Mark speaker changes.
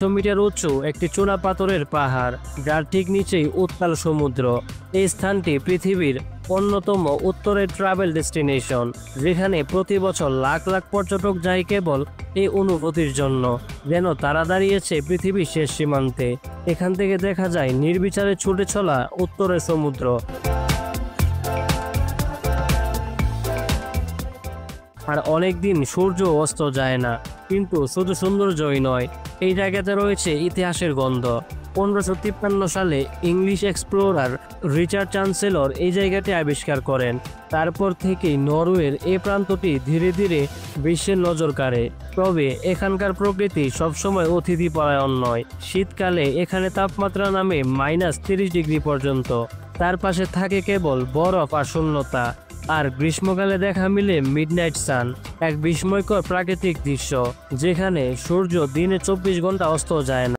Speaker 1: Metre উঁচু একটি চুনাপাথরের পাহাড়, যার ঠিক নিচেই উত্তাল সমুদ্র। এই স্থানটি পৃথিবীর অন্যতম উত্তরের ট্রাভেল ডেস্টিনেশন, যেখানে প্রতি বছর লাখ লাখ পর্যটক যায় কেবল এই অনুভূতির জন্য, যেন তারা দাঁড়িয়েছে পৃথিবীর শেষ সীমান্তে। এখান থেকে দেখা যায় নির্বিচারে ছুটে চলা উত্তরের সমুদ্র। আর অনেক দিন সূর্য অস্ত যায় না, কিন্তু শুধু সৌন্দর্যই নয়, এই জায়গাতে রয়েছে ইতিহাসের গন্ধ। 1553 সালে ইংলিশ এক্সপ্লোরার রিচার্ড চ্যান্সেলর এই জায়গাটি আবিষ্কার করেন। তারপর থেকেই নরওয়ের এই প্রান্তটি ধীরে ধীরে বিশ্বের নজর কাড়ে। তবে এখানকার প্রকৃতি সবসময় অতিথিপরায়ণ নয়। শীতকালে এখানে তাপমাত্রা নামে -30 ডিগ্রি পর্যন্ত। তার পাশে থাকে কেবল বরফ আর শূন্যতা। আর গ্রীষ্মকালে দেখা মিলে মিডনাইট সান, এক বিস্ময়কর প্রাকৃতিক দৃশ্য যেখানে সূর্য দিনে 24 ঘন্টা অস্ত যায় না।